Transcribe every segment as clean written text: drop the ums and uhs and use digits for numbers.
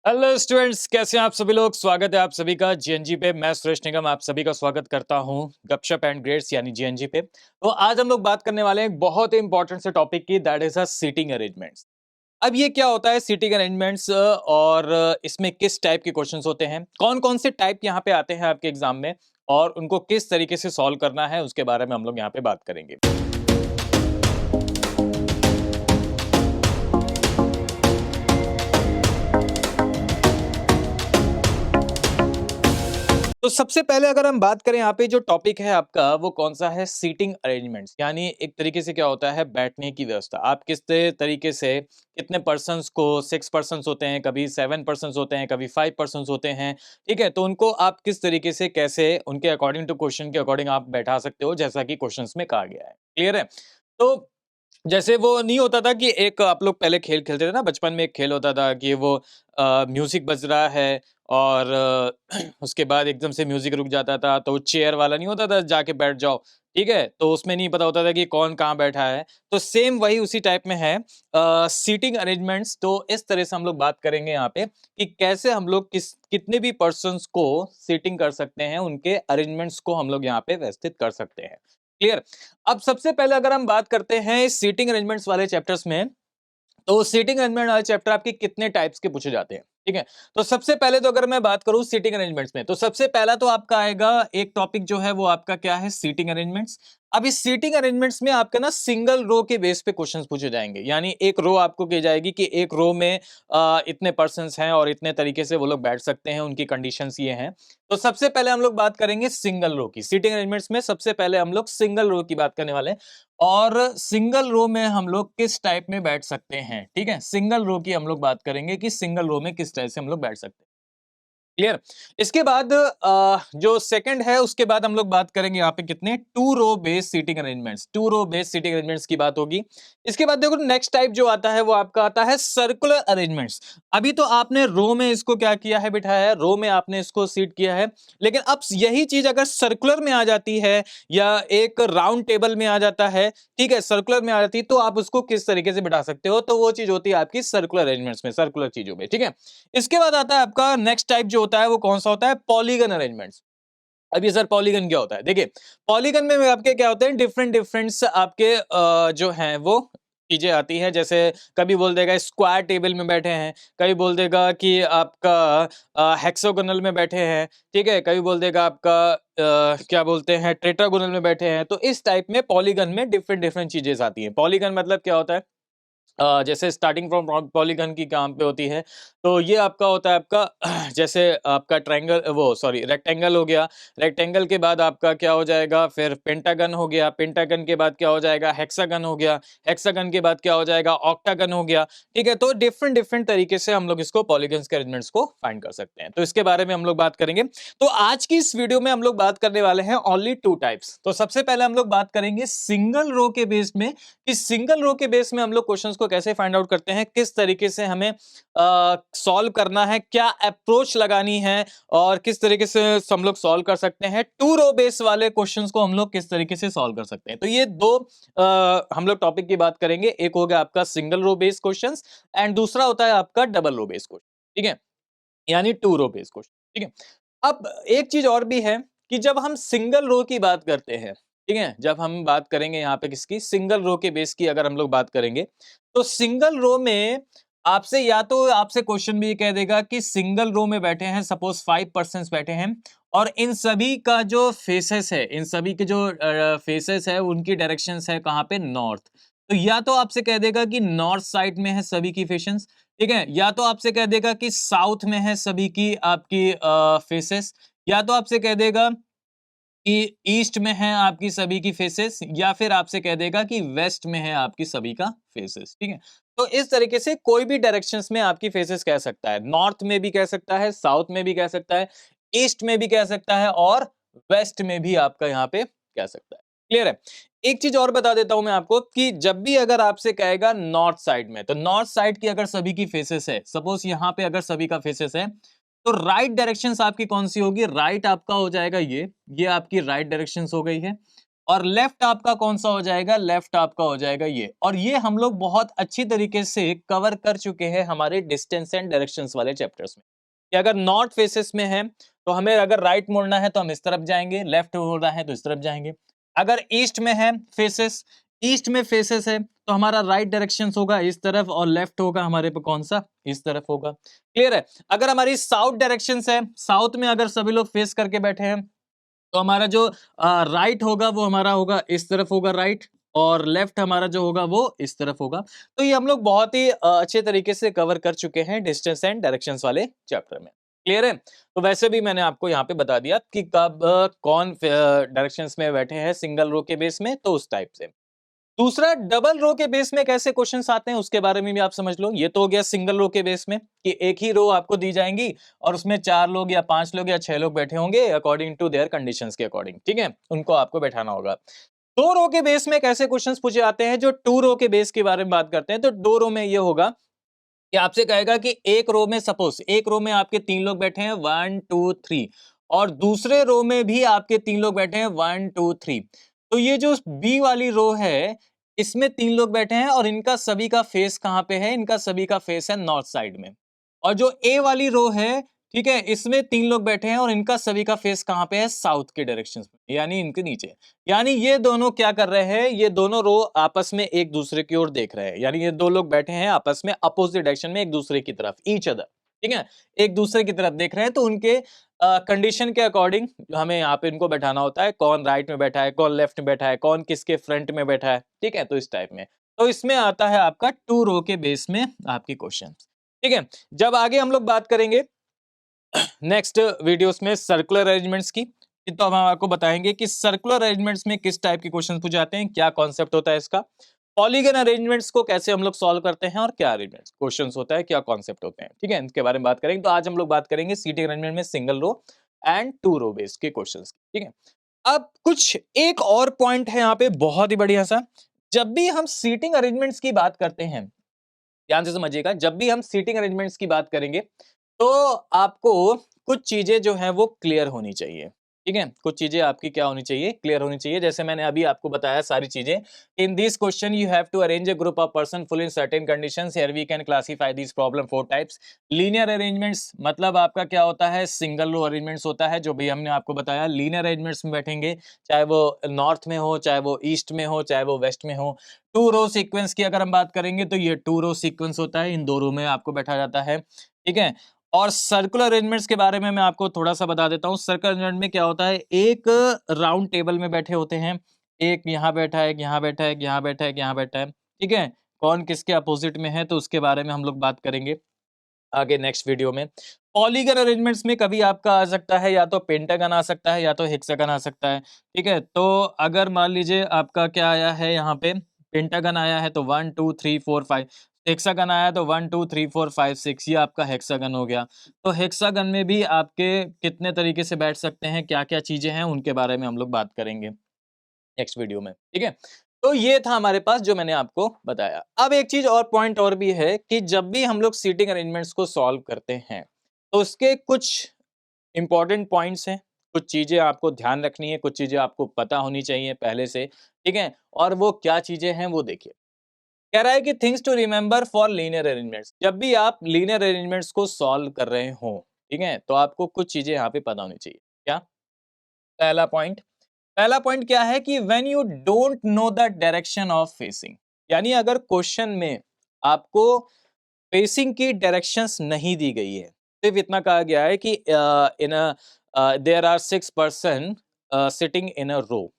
Hello students, कैसे हैं आप सभी लोग। स्वागत है आप सभी का जीएनजी पे। मैं सुरेश निगम आप सभी का स्वागत करता हूं गपशप एंड ग्रेड्स यानी जीएनजी पे। तो आज हम लोग बात करने वाले हैं एक बहुत ही इंपॉर्टेंट से टॉपिक की, that is a seating arrangements. अब ये क्या होता है सीटिंग अरेंजमेंट्स, और इसमें किस टाइप के क्वेश्चंस होते हैं, कौन कौन से टाइप यहाँ पे आते हैं आपके एग्जाम में, और उनको किस तरीके से सॉल्व करना है उसके बारे में हम लोग यहाँ पे बात करेंगे। तो सबसे पहले अगर हम बात करें यहाँ पे जो टॉपिक है आपका वो कौन सा है, सीटिंग अरेंजमेंट्स। यानी एक तरीके से क्या होता है, बैठने की व्यवस्था। आप किस तरीके से कितने पर्सन्स को, 6 पर्सन्स होते हैं, कभी 7 पर्सन्स होते हैं, कभी 5 पर्सन्स होते हैं, ठीक है। तो उनको आप किस तरीके से, कैसे उनके अकॉर्डिंग टू क्वेश्चन के अकॉर्डिंग आप बैठा सकते हो, जैसा कि क्वेश्चन में कहा गया है। क्लियर है। तो जैसे वो नहीं होता था कि एक आप लोग पहले खेल खेलते थे ना, बचपन में एक खेल होता था कि वो म्यूजिक बज रहा है और उसके बाद एकदम से म्यूजिक रुक जाता था, तो चेयर वाला नहीं होता था जाके बैठ जाओ, ठीक है। तो उसमें नहीं पता होता था कि कौन कहाँ बैठा है। तो सेम वही उसी टाइप में है सीटिंग अरेंजमेंट्स। तो इस तरह से हम लोग बात करेंगे यहाँ पे कि कैसे हम लोग कितने भी पर्सन्स को सीटिंग कर सकते हैं, उनके अरेंजमेंट्स को हम लोग यहाँ पे व्यवस्थित कर सकते हैं। क्लियर। अब सबसे पहले अगर हम बात करते हैं सीटिंग अरेंजमेंट्स वाले चैप्टर्स में, तो सीटिंग अरेंजमेंट वाले चैप्टर आपके कितने टाइप्स के पूछे जाते हैं, ठीक है। तो सबसे पहले तो अगर मैं बात करूं सीटिंग अरेंजमेंट्स में, तो सबसे पहला तो आपका आएगा एक टॉपिक जो है वो आपका क्या है, सीटिंग अरेंजमेंट्स। अब इस सीटिंग अरेंजमेंट्स में आपका ना सिंगल रो के बेस पे क्वेश्चंस पूछे जाएंगे। यानी एक रो आपको की जाएगी कि एक रो में इतने पर्सन्स हैं और इतने तरीके से वो लोग बैठ सकते हैं, उनकी कंडीशंस ये हैं। तो सबसे पहले हम लोग बात करेंगे सिंगल रो की। सीटिंग अरेंजमेंट्स में सबसे पहले हम लोग सिंगल रो की बात करने वाले हैं, और सिंगल रो में हम लोग किस टाइप में बैठ सकते हैं, ठीक है। सिंगल रो की हम लोग बात करेंगे कि सिंगल रो में किस टाइप से हम लोग बैठ सकते हैं। क्लियर। इसके बाद जो सेकंड है उसके बाद हम लोग बात करेंगे यहाँ पे कितने, two row based seating arrangements. Two row based seating arrangements की बात होगी। इसके बाद देखो नेक्स्ट टाइप जो आता है वो आपका आता है सर्कुलर अरेंजमेंट्स। अभी तो आपने रो में इसको क्या किया है, बिठाया है, रो में आपने इसको सीट किया है। लेकिन अब यही चीज अगर सर्कुलर में आ जाती है या एक राउंड टेबल में आ जाता है, ठीक है, सर्कुलर में आ जाती है, तो आप उसको किस तरीके से बिठा सकते हो, तो वो चीज होती है आपकी सर्कुलर अरेंजमेंट्स में, सर्कुलर चीजों में, ठीक है। इसके बाद आता है आपका नेक्स्ट टाइप जो होता है वो कौन सा होता है, पॉलीगन अरेंजमेंट्स। अब ये सर पॉलीगन क्या होता है, देखिए पॉलीगन में आपके क्या होते हैं, डिफरेंट डिफरेंट आपके जो हैं वो चीजें आती है। जैसे कभी बोल देगा स्क्वायर टेबल में बैठे हैं, कभी बोल देगा कि आपका हेक्सागोनल में बैठे हैं, ठीक है, कभी बोल देगा आपका क्या बोलते हैं, टेट्रागोनल में बैठे हैं। तो इस टाइप में पॉलीगन में डिफरेंट डिफरेंट चीजें आती हैं। पॉलीगन मतलब क्या होता है, जैसे स्टार्टिंग फ्रॉम पॉलीगन की काम पे होती है। तो ये आपका होता है आपका जैसे आपका ट्रायंगल, वो सॉरी रेक्टेंगल हो गया। रेक्टेंगल के बाद आपका क्या हो जाएगा, फिर पेंटागन हो गया। पेंटागन के बाद क्या हो जाएगा, हेक्सागन हो गया। हेक्सागन के बाद क्या हो जाएगा, ऑक्टागन हो गया। ठीक है, तो डिफरेंट डिफरेंट तरीके से हम लोग इसको पॉलीगन्स के अरेंजमेंट्स को फाइंड कर सकते हैं। तो इसके बारे में हम लोग बात करेंगे। तो आज की इस वीडियो में हम लोग बात करने वाले हैं ओनली टू टाइप्स। तो सबसे पहले हम लोग बात करेंगे सिंगल रो के बेस में, कि सिंगल रो के बेस में हम लोग क्वेश्चंस को कैसे फाइंड आउट करते हैं, किस तरीके से हमें सॉल्व करना है, क्या अप्रोच लगानी है, और किस तरीके से हम लोग सॉल्व कर सकते हैं। टू रो बेस वाले क्वेश्चंस को हम लोग किस तरीके से सॉल्व कर सकते हैं। तो ये दो हम लोग टॉपिक की बात करेंगे। एक हो गया आपका single row base questions, and दूसरा होता है आपका डबल रो बेस क्वेश्चन, ठीक है, यानी टू रो बेस क्वेश्चन, ठीक है। अब एक चीज और भी है कि जब हम सिंगल रो की बात करते हैं, ठीक है, जब हम बात करेंगे यहाँ पे किसकी, सिंगल रो के बेस की अगर हम लोग बात करेंगे, तो सिंगल रो में आपसे या तो आपसे क्वेश्चन भी ये कह देगा कि सिंगल रो में बैठे हैं, सपोज 5 पर्सन बैठे हैं, और इन सभी का जो फेसेस है, इन सभी के जो फेसेस है उनकी डायरेक्शंस है कहाँ पे, नॉर्थ। तो या तो आपसे कह देगा कि नॉर्थ साइड में है सभी की फेशंस, ठीक है, या तो आपसे कह देगा कि साउथ में है सभी की आपकी फेसेस, या तो आपसे कह देगा कि ईस्ट में है आपकी सभी की फेसेस, या फिर आपसे कह देगा कि वेस्ट में है आपकी सभी का फेसेस, ठीक है। तो इस तरीके से कोई भी डायरेक्शंस में आपकी फेसेस कह सकता है, नॉर्थ में भी कह सकता है, साउथ में भी कह सकता है, ईस्ट में भी कह सकता है, और वेस्ट में भी आपका यहाँ पे कह सकता है। क्लियर है। एक चीज और बता देता हूं मैं आपको कि जब भी अगर आपसे कहेगा नॉर्थ साइड में, तो नॉर्थ साइड की अगर सभी की फेसेस है, सपोज यहाँ पे अगर सभी का फेसेस है, तो राइट डायरेक्शंस आपकी कौन सी होगी, राइट आपका हो जाएगा ये आपकी राइट डायरेक्शंस हो गई है। और लेफ्ट आपका कौन सा हो जाएगा, लेफ्ट आपका हो जाएगा ये। और ये हम लोग बहुत अच्छी तरीके से कवर कर चुके हैं हमारे डिस्टेंस एंड डायरेक्शंस वाले चैप्टर्स में, कि अगर नॉर्थ फेसेस में है तो हमें अगर राइट मुड़ना है तो हम इस तरफ जाएंगे, लेफ्ट मुड़ना है तो इस तरफ जाएंगे। अगर ईस्ट में है फेसेस, ईस्ट में फेसेस है तो हमारा राइट डायरेक्शन होगा इस तरफ और लेफ्ट होगा हमारे पे कौन सा, इस तरफ होगा। क्लियर है। अगर हमारी साउथ डायरेक्शन है, साउथ में अगर सभी लोग फेस करके बैठे हैं तो हमारा जो राइट होगा वो हमारा होगा इस तरफ होगा राइट, और लेफ्ट हमारा जो होगा वो इस तरफ होगा। तो ये हम लोग बहुत ही अच्छे तरीके से कवर कर चुके हैं डिस्टेंस एंड डायरेक्शंस वाले चैप्टर में। क्लियर है। तो वैसे भी मैंने आपको यहाँ पे बता दिया कि कब कौन डायरेक्शंस में बैठे हैं सिंगल रो के बेस में, तो उस टाइप से। दूसरा, डबल रो के बेस में कैसे क्वेश्चंस आते हैं उसके बारे में भी आप समझ लो। ये तो हो गया सिंगल रो के बेस में कि एक ही रो आपको दी जाएंगी और उसमें 4 लोग या 5 लोग या 6 लोग बैठे होंगे अकॉर्डिंग टू देयर कंडीशंस के अकॉर्डिंग, ठीक है, उनको आपको बैठाना होगा। दो रो के बेस में कैसे क्वेश्चंस पूछे जाते हैं, जो टू रो के बेस के बारे में बात करते हैं, तो दो रो में ये होगा कि आपसे कहेगा कि एक रो में, सपोज एक रो में आपके 3 लोग बैठे हैं 1 2 3, और दूसरे रो में भी आपके 3 लोग बैठे हैं 1 2 3। तो ये जो बी वाली रो है इसमें 3 लोग बैठे हैं और इनका सभी का फेस कहां पे है, इनका सभी का फेस है नॉर्थ साइड में। और जो ए वाली रो है, ठीक है, इसमें 3 लोग बैठे हैं और इनका सभी का फेस कहां पे है, साउथ के डायरेक्शन में, यानी इनके नीचे। यानी ये दोनों क्या कर रहे हैं, ये दोनों रो आपस में एक दूसरे की ओर देख रहे हैं, यानी ये दो लोग बैठे हैं आपस में अपोजिट डायरेक्शन में एक दूसरे की तरफ, ईच अदर, ठीक है, एक दूसरे की तरफ देख रहे हैं। तो उनके कंडीशन के अकॉर्डिंग हमें यहाँ पे इनको बैठाना होता है, कौन राइट में बैठा है, कौन लेफ्ट में बैठा है, कौन किसके फ्रंट में बैठा है, ठीक है, तो इस टाइप में। तो इसमें आता है आपका टू रो के बेस में आपकी क्वेश्चन, ठीक है। जब आगे हम लोग बात करेंगे नेक्स्ट वीडियोस में सर्कुलर अरेंजमेंट्स की, तो हम आपको बताएंगे कि सर्कुलर अरेंजमेंट्स में किस टाइप के क्वेश्चन पूछे जाते हैं, क्या कॉन्सेप्ट होता है इसका, पॉलीगन अरेंजमेंट्स को कैसे हम लोग सॉल्व करते हैं और क्या अरेंजमेंट्स क्वेश्चंस होता है, क्या कॉन्सेप्ट होते हैं, ठीक है, इसके बारे में बात करेंगे। तो आज हम लोग बात करेंगे सीटिंग अरेंजमेंट में single row and two row based के क्वेश्चंस, ठीक है। अब कुछ एक और पॉइंट है यहाँ पे बहुत ही बढ़िया सा, जब भी हम सीटिंग अरेंजमेंट्स की बात करते हैं, ध्यान से समझिएगा, जब भी हम सीटिंग अरेंजमेंट्स की बात करेंगे तो आपको कुछ चीजें जो है वो क्लियर होनी चाहिए, ठीक है, कुछ चीजें आपकी क्या होनी चाहिए, क्लियर होनी चाहिए। जैसे मैंने अभी आपको बताया सारी चीजें, in this question you have to arrange a group of person full in certain conditions, here we can classify this problem four types. Linear arrangements मतलब आपका क्या होता है, सिंगल रो अरेंजमेंट्स होता है, जो भी हमने आपको बताया लीनियर अरेंजमेंट्स में बैठेंगे, चाहे वो नॉर्थ में हो, चाहे वो ईस्ट में हो, चाहे वो वेस्ट में हो। टू रो सीक्वेंस की अगर हम बात करेंगे तो ये टू रो सीक्वेंस होता है, इन दो रो में आपको बैठा जाता है, ठीक है। और सर्कुलर अरेंजमेंट्स के बारे में मैं आपको थोड़ा सा बता देता हूँ। सर्कुलर अरेंजमेंट में क्या होता है, एक राउंड टेबल में बैठे होते हैं, एक यहाँ बैठा है, एक यहाँ बैठा है, एक यहाँ बैठा है, एक यहाँ बैठा है, ठीक है, कौन किसके अपोजिट में है तो उसके बारे में हम लोग बात करेंगे आगे नेक्स्ट वीडियो में। पॉलीगन अरेंजमेंट्स में कभी आपका आ सकता है या तो पेंटागन आ सकता है या तो हेक्सागन आ सकता है, ठीक है। तो अगर मान लीजिए आपका क्या आया है यहाँ पे, पेंटागन आया है तो 1 2 3 4 5, हेक्सागन आया तो 1 2 3 4 5 6, ये आपका हेक्सागन हो गया। तो हेक्सागन में भी आपके कितने तरीके से बैठ सकते हैं, क्या क्या चीजें हैं, उनके बारे में हम लोग बात करेंगे नेक्स्ट वीडियो में, ठीक है। तो ये था हमारे पास जो मैंने आपको बताया। अब एक चीज और पॉइंट और भी है कि जब भी हम लोग सीटिंग अरेंजमेंट्स को सॉल्व करते हैं तो उसके कुछ इंपॉर्टेंट पॉइंट्स हैं, कुछ चीजें आपको ध्यान रखनी है, कुछ चीजें आपको पता होनी चाहिए पहले से, ठीक है। और वो क्या चीजें हैं वो देखिए। कह रहा है कि things to remember for linear arrangements, जब भी आप लीनियर अरेंजमेंट्स को सॉल्व कर रहे हो, ठीक है, तो आपको कुछ चीजें यहाँ पे पता होनी चाहिए। क्या? पहला पॉइंट, पहला पॉइंट क्या है कि when you don't know the direction of facing, यानी अगर क्वेश्चन में आपको फेसिंग की डायरेक्शंस नहीं दी गई है, सिर्फ इतना कहा गया है कि in there are 6 person sitting in a row.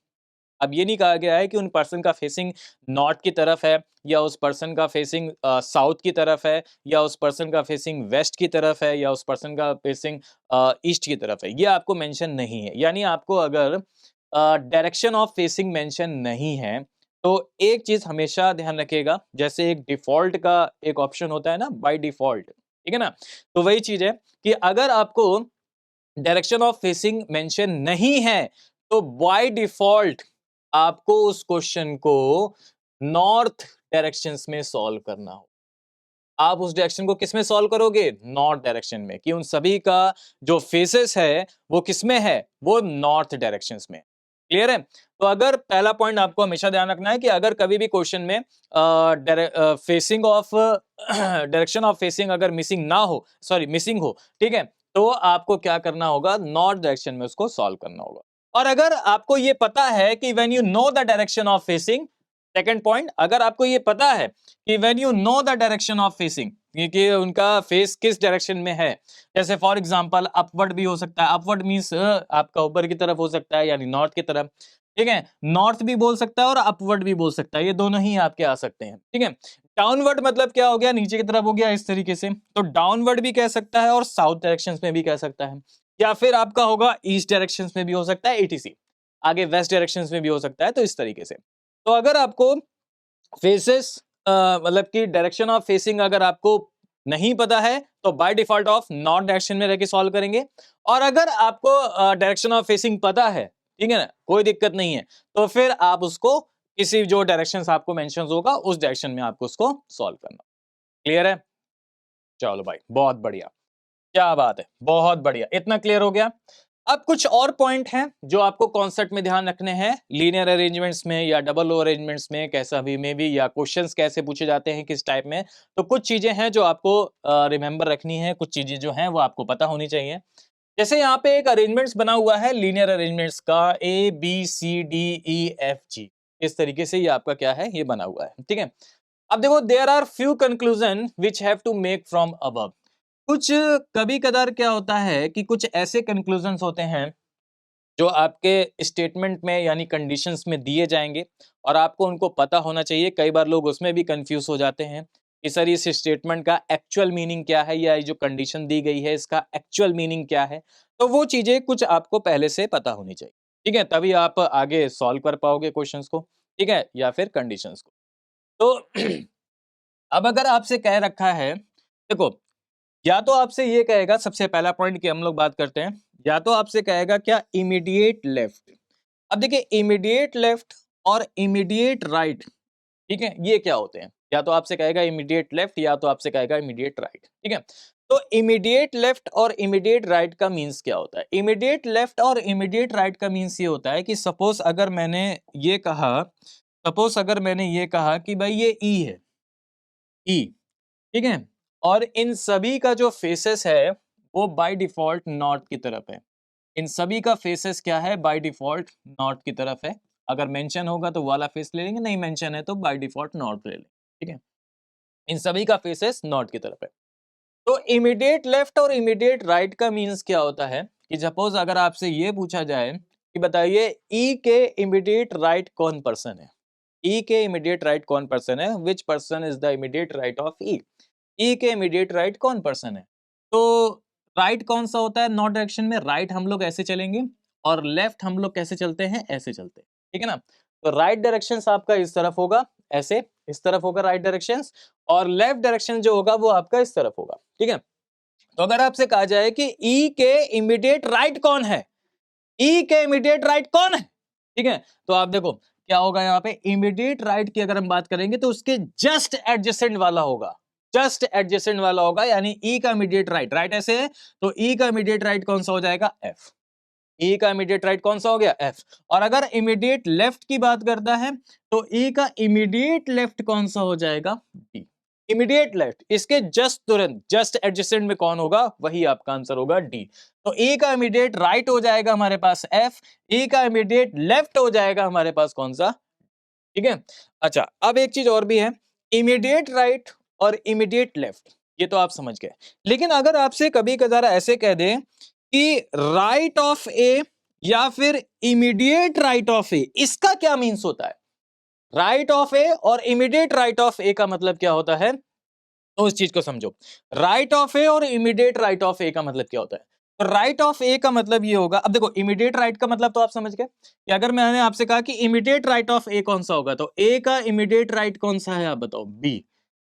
अब ये नहीं कहा गया है कि उन पर्सन का फेसिंग नॉर्थ की तरफ है, या उस पर्सन का फेसिंग साउथ की तरफ है, या उस पर्सन का फेसिंग वेस्ट की तरफ है, या उस पर्सन का फेसिंग ईस्ट की तरफ है, ये आपको मेंशन नहीं है। यानी आपको अगर डायरेक्शन ऑफ फेसिंग मेंशन नहीं है तो एक चीज हमेशा ध्यान रखिएगा, जैसे एक डिफॉल्ट का एक ऑप्शन होता है ना, बाय डिफॉल्ट, ठीक है ना, तो वही चीज है कि अगर आपको डायरेक्शन ऑफ फेसिंग मेंशन नहीं है तो बाय डिफॉल्ट आपको उस क्वेश्चन को नॉर्थ डायरेक्शंस में सॉल्व करना हो। आप उस डायरेक्शन को किस में सॉल्व करोगे, नॉर्थ डायरेक्शन में, कि उन सभी का जो फेसेस है वो किस में है, वो नॉर्थ डायरेक्शंस में, क्लियर है? तो अगर पहला पॉइंट आपको हमेशा ध्यान रखना है कि अगर कभी भी क्वेश्चन में facing of direction of facing अगर मिसिंग ना हो, सॉरी मिसिंग हो, ठीक है, तो आपको क्या करना होगा, नॉर्थ डायरेक्शन में उसको सॉल्व करना होगा। और अगर आपको ये पता है कि when you know the direction of facing, second point, अगर आपको ये पता है कि when you know the direction of facing, कि उनका फेस किस डायरेक्शन में है, जैसे फॉर एग्जांपल अपवर्ड भी हो सकता है, अपवर्ड मींस आपका ऊपर की तरफ हो सकता है यानी नॉर्थ की तरफ, ठीक है, नॉर्थ भी बोल सकता है और अपवर्ड भी बोल सकता है, ये दोनों ही आपके आ सकते हैं, ठीक है। डाउनवर्ड मतलब क्या हो गया, नीचे की तरफ हो गया इस तरीके से, तो डाउनवर्ड भी कह सकता है और साउथ डायरेक्शंस में भी कह सकता है, या फिर आपका होगा ईस्ट डायरेक्शंस में भी हो सकता है, एटीसी आगे वेस्ट डायरेक्शंस में भी हो सकता है, तो इस तरीके से। तो अगर आपको फेसेस मतलब कि डायरेक्शन ऑफ फेसिंग अगर आपको नहीं पता है तो by default of north direction में रह के सॉल्व करेंगे, और अगर आपको डायरेक्शन ऑफ फेसिंग पता है, ठीक है ना, कोई दिक्कत नहीं है, तो फिर आप उसको किसी जो डायरेक्शंस आपको मेंशन होगा उस डायरेक्शन में आपको उसको सॉल्व करना। क्लियर है? चलो भाई बहुत बढ़िया, क्या बात है, बहुत बढ़िया, इतना क्लियर हो गया। अब कुछ और पॉइंट हैं जो आपको कॉन्सेप्ट में ध्यान रखने हैं, लीनियर अरेंजमेंट्स में या डबल रो अरेंजमेंट्स में, कैसा भी में भी, या क्वेश्चंस कैसे पूछे जाते हैं किस टाइप में, तो कुछ चीजें हैं जो आपको रिमेंबर रखनी है, कुछ चीजें जो हैं वो आपको पता होनी चाहिए। जैसे यहाँ पे एक अरेंजमेंट्स बना हुआ है लीनियर अरेंजमेंट्स का, A B C D E F G, इस तरीके से ये आपका क्या है, ये बना हुआ है, ठीक है। अब देखो, there are few conclusion which have to make from above. कुछ कभी कदार क्या होता है कि कुछ ऐसे कंक्लूजन्स होते हैं जो आपके स्टेटमेंट में यानी कंडीशंस में दिए जाएंगे और आपको उनको पता होना चाहिए। कई बार लोग उसमें भी कंफ्यूज हो जाते हैं कि सर इस स्टेटमेंट का एक्चुअल मीनिंग क्या है, या ये जो कंडीशन दी गई है इसका एक्चुअल मीनिंग क्या है। तो वो चीजें कुछ आपको पहले से पता होनी चाहिए, ठीक है, तभी आप आगे सॉल्व कर पाओगे क्वेश्चंस को, ठीक है, या फिर कंडीशंस को। तो अब अगर आपसे कह रखा है, देखो, या तो आपसे ये कहेगा, सबसे पहला पॉइंट की हम लोग बात करते हैं, या तो आपसे कहेगा क्या, इमीडिएट लेफ्ट। अब देखिए, इमीडिएट लेफ्ट और इमीडिएट राइट, ठीक है, ये क्या होते हैं, या तो आपसे कहेगा इमीडिएट लेफ्ट या तो आपसे कहेगा इमीडिएट राइट, ठीक है। तो इमीडिएट लेफ्ट और इमीडिएट राइट का मींस क्या होता है? इमीडिएट लेफ्ट और इमीडिएट राइट का मींस ये होता है कि सपोज अगर मैंने ये कहा, सपोज अगर मैंने ये कहा कि भाई ये ई है, ई, ठीक है, और इन सभी का जो फेसेस है वो बाय डिफॉल्ट नॉर्थ की तरफ है। इन सभी का फेसेस क्या है, बाय डिफॉल्ट नॉर्थ की तरफ है। अगर मेंशन होगा तो वाला फेस ले लेंगे, नहीं मेंशन है तो बाय डिफॉल्ट नॉर्थ ले लेंगे, ठीक है। इन सभी का फेसेस नॉर्थ की तरफ है। तो इमीडिएट लेफ्ट और इमीडिएट राइट का मींस क्या होता है कि सपोज अगर आपसे ये पूछा जाए कि बताइए ई के इमीडिएट राइट कौन पर्सन है, ई के इमीडिएट राइट कौन पर्सन है, which person is the immediate right of E, E के इमीडिएट राइट कौन पर्सन है। तो राइट कौन सा होता है नॉर्थ डायरेक्शन में, राइट हम लोग ऐसे चलेंगे और लेफ्ट हम लोग कैसे चलते हैं, ऐसे चलते हैं, ठीक है ना। तो राइट डायरेक्शन आपका इस तरफ होगा, ऐसे इस तरफ होगा राइट डायरेक्शन, और लेफ्ट डायरेक्शन जो होगा वो आपका इस तरफ होगा, ठीक है। तो अगर आपसे कहा जाए कि ई के इमीडिएट राइट कौन है, ई के इमीडिएट राइट कौन है, ठीक है, तो आप देखो क्या होगा यहाँ पे, इमीडिएट राइट की अगर हम बात करेंगे तो उसके जस्ट एडजेसेंट वाला होगा, जस्ट एडजेसेंट वाला होगा, यानी ई का इमीडिएट राइट, राइट ऐसे है तो ई का इमीडिएट राइट कौन सा हो जाएगा, एफ। ई का इमीडिएट राइट कौन सा हो गया, एफ। और अगर इमीडिएट लेफ्ट की बात करता है तो ई का इमीडिएट लेफ्ट कौन सा हो जाएगा, डी। इमीडिएट लेफ्ट, इसके जस्ट तुरंत जस्ट एडजेसेंट में कौन होगा, वही आपका आंसर होगा डी। तो ई का इमीडिएट राइट हो जाएगा हमारे पास एफ, ई का इमीडिएट लेफ्ट हो जाएगा हमारे पास कौन सा, ठीक है। अच्छा, अब एक चीज और भी है, इमीडिएट राइट और इमीडिएट लेफ्ट, ये तो आप समझ गए, लेकिन अगर आपसे कभी कदार ऐसे कह दे कि राइट ऑफ ए या फिर इमीडिएट राइट ऑफ ए, इसका क्या मीन्स होता है? राइट ऑफ ए और इमीडिएट राइट ऑफ ए का मतलब क्या होता है, तो इस चीज को समझो। राइट ऑफ ए और इमीडिएट राइट ऑफ ए का मतलब क्या होता है? तो राइट ऑफ ए का मतलब ये होगा, अब देखो इमीडिएट राइट का मतलब तो आप समझ गए कि अगर मैंने आपसे कहा कि इमीडिएट राइट ऑफ ए कौन सा होगा, तो ए का इमीडिएट राइट कौन सा है, आप बताओ, बी।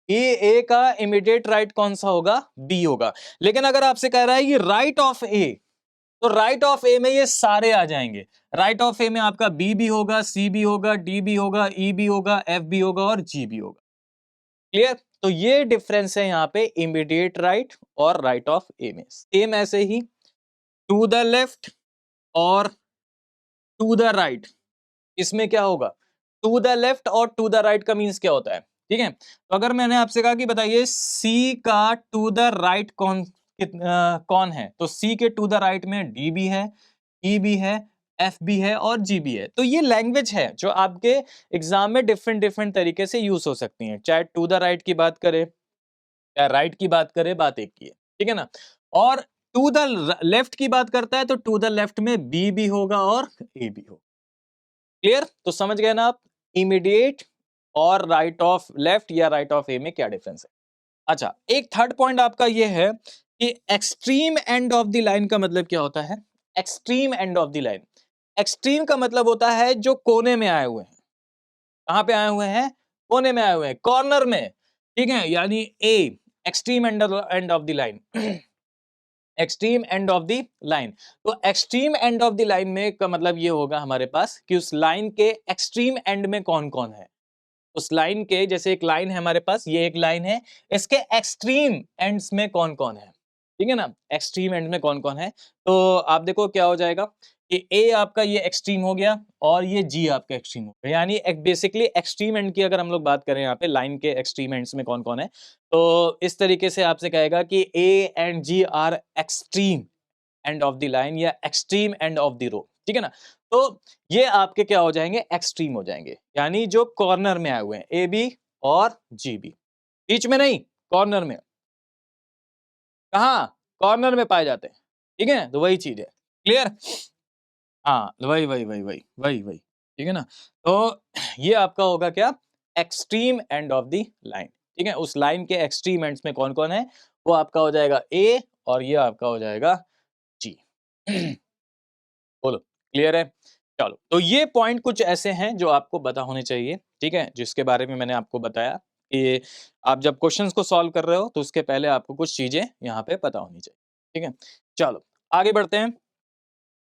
ए का इमीडिएट राइट कौन सा होगा, बी होगा। लेकिन अगर आपसे कह रहा है कि राइट ऑफ ए, तो राइट ऑफ ए में ये सारे आ जाएंगे। राइट ऑफ ए में आपका बी भी होगा, सी भी होगा, डी भी होगा, ई भी होगा, एफ भी होगा और जी भी होगा। क्लियर? तो ये डिफरेंस है यहाँ पे इमीडिएट राइट और राइट ऑफ ए में। सेम ऐसे ही टू द लेफ्ट और टू द राइट, इसमें क्या होगा, टू द लेफ्ट, और टू द राइट का मीन्स क्या होता है, ठीक है। तो अगर मैंने आपसे कहा कि बताइए सी का टू द राइट कौन है, तो सी के टू द राइट में डी भी है, ई भी है, एफ भी है और जी भी है। तो ये लैंग्वेज है जो आपके एग्जाम में डिफरेंट डिफरेंट तरीके से यूज हो सकती है, चाहे टू द राइट की बात करें या राइट की बात करें, बात एक की है, ठीक है ना। और टू द लेफ्ट की बात करता है तो टू द लेफ्ट में बी भी होगा और ए भी होगा। क्लियर, तो समझ गए ना आप, इमीडिएट और राइट ऑफ लेफ्ट या राइट ऑफ ए में क्या डिफरेंस है। अच्छा, एक थर्ड पॉइंट आपका ये है कि extreme end of the line का मतलब क्या होता है। Extreme end of the line, extreme का मतलब होता है जो कोने में आए हुए हैं। कहां पे आए हुए हैं, कोने में आए हुए हैं, कॉर्नर में, ठीक है, यानी A, extreme end of the line extreme end of the line. तो extreme end of the line में का मतलब ये होगा हमारे पास कि उस लाइन के एक्सट्रीम एंड में कौन कौन है। उस लाइन के, जैसे एक लाइन है हमारे पास, ये एक लाइन है, इसके एक्सट्रीम एंड्स में कौन कौन है, ठीक है ना, एक्सट्रीम एंड में कौन कौन है। तो आप देखो क्या हो जाएगा कि ए आपका ये एक्सट्रीम हो गया और ये जी आपका एक्सट्रीम हो गया, यानी एक बेसिकली एक्सट्रीम एंड की अगर हम लोग बात करें यहाँ पे लाइन के एक्सट्रीम एंड्स में कौन कौन है, तो इस तरीके से आपसे कहेगा कि A and G are extreme end of the line या extreme end of the row, ठीक है ना। तो ये आपके क्या हो जाएंगे, एक्सट्रीम हो जाएंगे, यानी जो कॉर्नर में आए हुए हैं, ए बी और जी बी, बीच में नहीं, कॉर्नर में। कहा, कॉर्नर में पाए जाते हैं, ठीक है, तो वही चीज है। क्लियर, हाँ, वही वही वही वही वही वही, ठीक है ना। तो ये आपका होगा क्या, extreme end of the line, ठीक है, उस लाइन के एक्सट्रीम एंड्स में कौन कौन है, वो आपका हो जाएगा ए और ये आपका हो जाएगा जी। बोलो, क्लियर है। चलो, तो ये पॉइंट कुछ ऐसे हैं जो आपको पता होने चाहिए, ठीक है, जिसके बारे में मैंने आपको बताया कि आप जब क्वेश्चंस को सॉल्व कर रहे हो तो उसके पहले आपको कुछ चीजें यहाँ पे पता होनी चाहिए, ठीक है। चलो, आगे बढ़ते हैं।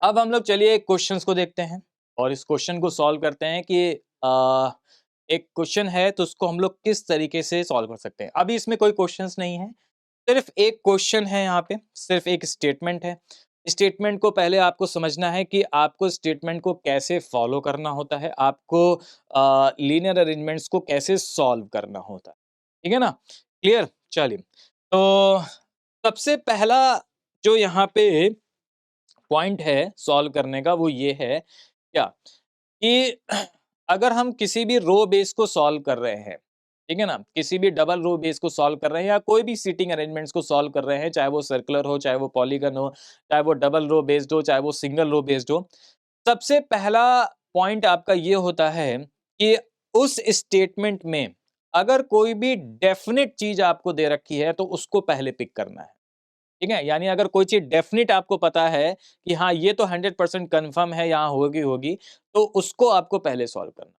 अब हम लोग चलिए क्वेश्चंस को देखते हैं और इस क्वेश्चन को सॉल्व करते हैं कि एक क्वेश्चन है तो उसको हम लोग किस तरीके से सॉल्व कर सकते हैं। अभी इसमें कोई क्वेश्चंस नहीं है, सिर्फ एक क्वेश्चन है, यहाँ पे सिर्फ एक स्टेटमेंट है। स्टेटमेंट को पहले आपको समझना है कि आपको स्टेटमेंट को कैसे फॉलो करना होता है, आपको लीनियर अरेंजमेंट्स को कैसे सॉल्व करना होता है, ठीक है ना। क्लियर, चलिए, तो सबसे पहला जो यहाँ पे पॉइंट है सॉल्व करने का वो ये है क्या, कि अगर हम किसी भी रो बेस को सॉल्व कर रहे हैं, ठीक है ना, किसी भी डबल रो बेस को सॉल्व कर रहे हैं या कोई भी सीटिंग अरेंजमेंट्स को सॉल्व कर रहे हैं, चाहे वो सर्कुलर हो, चाहे वो पॉलीगन हो, चाहे वो डबल रो बेस्ड हो, चाहे वो सिंगल रो बेस्ड हो, सबसे पहला पॉइंट आपका ये होता है कि उस स्टेटमेंट में अगर कोई भी डेफिनेट चीज आपको दे रखी है तो उसको पहले पिक करना है, ठीक है। यानी अगर कोई चीज डेफिनेट आपको पता है कि हाँ ये तो 100% कंफर्म है, यहाँ होगी होगी, तो उसको आपको पहले सॉल्व करना,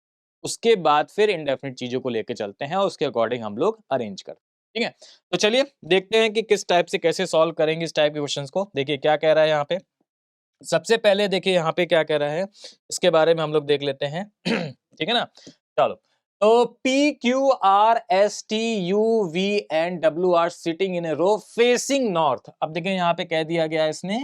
उसके बाद फिर इनडेफिनेट चीजों को लेके चलते हैं और उसके अकॉर्डिंग हम लोग अरेंज करते हैं, ठीक है। तो चलिए देखते हैं कि किस टाइप से कैसे सॉल्व करेंगे इस टाइप के क्वेश्चंस को। देखिए क्या कह रहा है यहाँ पे, सबसे पहले देखिए यहाँ पे क्या कह रहा है, इसके बारे में हम लोग देख लेते हैं। ठीक है ना, चलो। तो P Q R S T U V and W are sitting in a row facing north. अब देखिए यहाँ पे कह दिया गया है इसने,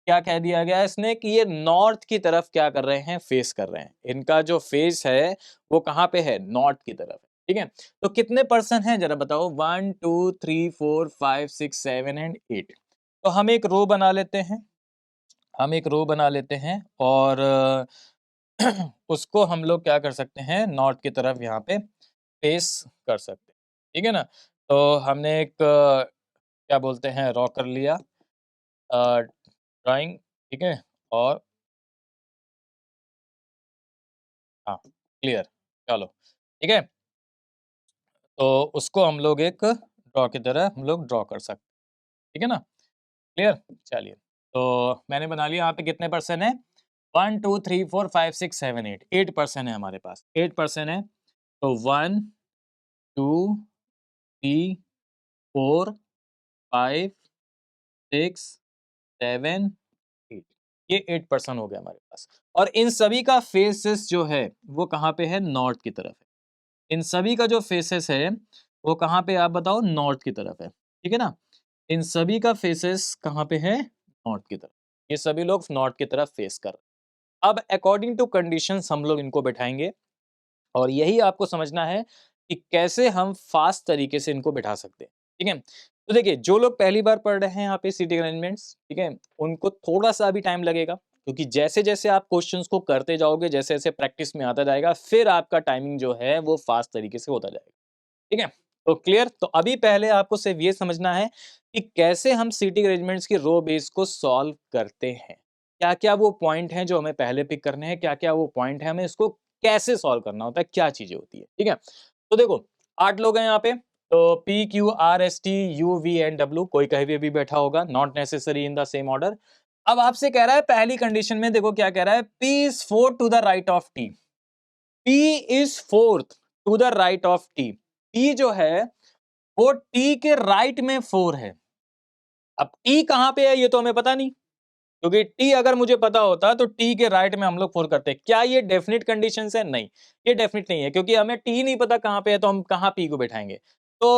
क्या कह दिया गया है इसने कि ये नॉर्थ की तरफ क्या कर रहे हैं, फेस कर रहे हैं। इनका जो फेस है वो कहाँ पे है, नॉर्थ की तरफ है, ठीक है। तो कितने पर्सन हैं जरा बताओ, 1 2 3 4 5 6 7 एंड 8। तो हम एक रो बना लेते हैं, हम एक रो बना लेते हैं और उसको हम लोग क्या कर सकते हैं, नॉर्थ की तरफ यहाँ पे फेस कर सकते हैं, ठीक है ना। तो हमने एक क्या बोलते हैं, रॉ कर लिया ड्राइंग, ठीक है, और हाँ, क्लियर, चलो, ठीक है। तो उसको हम लोग एक ड्रॉ की तरह हम लोग ड्रॉ कर सकते हैं, ठीक है ना, क्लियर। चलिए, तो मैंने बना लिया, यहाँ पे कितने पर्सन है, 1 2 3 4 5 6 7 8, 8% है हमारे पास, 8% है। तो 1 2 3 4 5 6 7 8, ये 8% हो गया हमारे पास। और इन सभी का फेसेस जो है वो कहाँ पे है, नॉर्थ की तरफ है। इन सभी का जो फेसेस है वो कहाँ पे, आप बताओ, नॉर्थ की तरफ है, ठीक है ना। इन सभी का फेसेस कहाँ पे है, नॉर्थ की तरफ। ये सभी लोग नॉर्थ की तरफ फेस कर रहे हैं। अब अकॉर्डिंग टू कंडीशंस हम लोग इनको बैठाएंगे और यही आपको समझना है कि कैसे हम फास्ट तरीके से इनको बिठा सकते हैं। ठीक है, तो देखिए जो लोग पहली बार पढ़ रहे हैं यहाँ पे सीटिंग अरेंजमेंट्स, ठीक है, उनको थोड़ा सा अभी टाइम लगेगा क्योंकि जैसे जैसे आप क्वेश्चंस को करते जाओगे, जैसे जैसे प्रैक्टिस में आता जाएगा, फिर आपका टाइमिंग जो है वो फास्ट तरीके से होता जाएगा। ठीक है, तो क्लियर। तो अभी पहले आपको सिर्फ ये समझना है कि कैसे हम सीटिंग अरेंजमेंट्स की रो बेस को सॉल्व करते हैं, क्या क्या वो पॉइंट हैं जो हमें पहले पिक करने हैं, क्या क्या वो पॉइंट है हमें इसको कैसे सॉल्व करना होता है, क्या चीजें होती है। ठीक है, तो देखो 8 लोग हैं यहाँ पे, तो P Q R S T U V and W, कोई कहीं भी बैठा होगा, not necessary in the same order. अब आपसे कह रहा है पहली कंडीशन में, देखो क्या कह रहा है, P is 4 to the right of T, P is 4th to the right of T, P जो है वो T के राइट में 4 है। अब T कहां पे है ये तो हमें पता नहीं, क्योंकि T अगर मुझे पता होता तो T के राइट में हम लोग 4 करते। क्या ये डेफिनेट कंडीशन है? नहीं, ये डेफिनेट नहीं है, क्योंकि हमें T नहीं पता कहां पे है, तो हम कहां P को बैठाएंगे। तो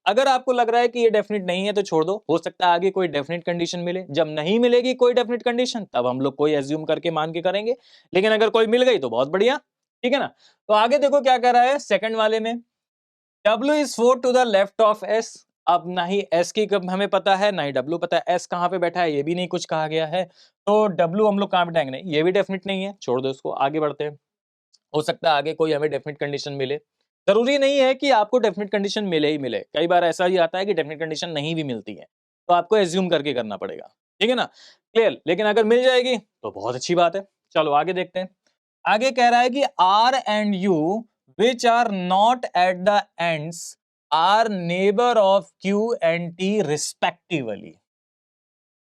अगर आपको लग रहा है कि ये डेफिनेट नहीं है तो छोड़ दो, हो सकता है आगे कोई डेफिनेट कंडीशन मिले। जब नहीं मिलेगी कोई डेफिनेट कंडीशन, तब हम लोग कोई एज्यूम करके मान के करेंगे, लेकिन अगर कोई मिल गई तो बहुत बढ़िया। ठीक है ना, तो आगे देखो क्या कह रहा है सेकंड वाले में, W is 4 to the left of S। अब ना ही S की कब हमें पता है, ना ही W पता है, S कहाँ पे बैठा है ये भी नहीं कुछ कहा गया है, तो W हम लोग कहाँ बैठाएंगे, नहीं ये भी डेफिनेट नहीं है, छोड़ दो इसको, आगे बढ़ते हैं। हो सकता है आगे कोई हमें डेफिनेट कंडीशन मिले, जरूरी नहीं है कि आपको डेफिनेट कंडीशन मिले ही मिले, कई बार ऐसा ही आता है कि डेफिनेट कंडीशन नहीं भी मिलती है, तो आपको एज्यूम करके करना पड़ेगा। ठीक है ना, क्लियर। लेकिन अगर मिल जाएगी तो बहुत अच्छी बात है। चलो आगे देखते हैं। आगे कह रहा है कि R and U which are not at the ends are neighbor of Q and T respectively।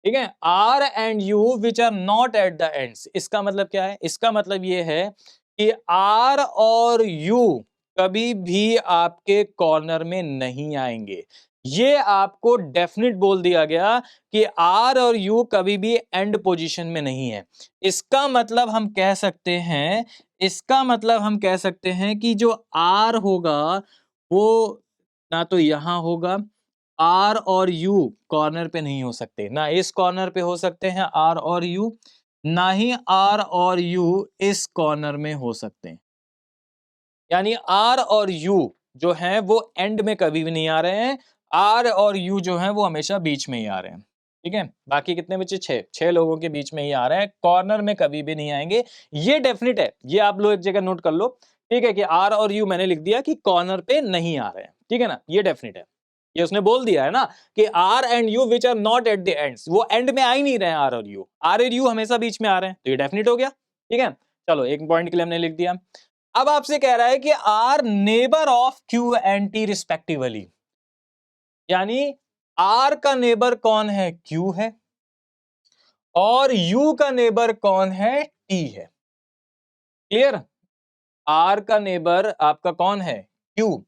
ठीक है, R and U which are not at the ends, इसका मतलब क्या है? इसका मतलब ये है कि R और U कभी भी आपके कॉर्नर में नहीं आएंगे। ये आपको डेफिनेट बोल दिया गया कि R और U कभी भी एंड पोजीशन में नहीं है। इसका मतलब हम कह सकते हैं, इसका मतलब हम कह सकते हैं कि जो R होगा वो ना तो यहां होगा, आर और यू कॉर्नर पे नहीं हो सकते, ना इस कॉर्नर पे हो सकते हैं आर और यू, ना ही आर और यू इस कॉर्नर में हो सकते हैं। यानी आर और यू जो हैं वो एंड में कभी भी नहीं आ रहे हैं, आर और यू जो हैं वो हमेशा बीच में ही आ रहे हैं। ठीक है, बाकी कितने बचे, छह लोगों के बीच में ही आ रहे हैं, कॉर्नर में कभी भी नहीं आएंगे। ये डेफिनेट है, ये आप लोग एक जगह नोट कर लो। ठीक है, कि आर और यू मैंने लिख दिया कि कॉर्नर पे नहीं आ रहे हैं। ठीक है ना, ये डेफिनेट है, ये उसने बोल दिया है ना कि R and U which are not at the ends, वो एंड में आ ही नहीं रहे हैं आर और यू, आर और यू हमेशा बीच में आ रहे हैं, तो ये डेफिनेट हो गया। ठीक है, चलो एक पॉइंट के लिए हमने लिख दिया। अब आपसे कह रहा है कि R neighbour of Q and T respectively, यानी आर का नेबर कौन है, क्यू है, और यू का नेबर कौन है, टी है। क्लियर, आर का नेबर आपका कौन है, क्यू,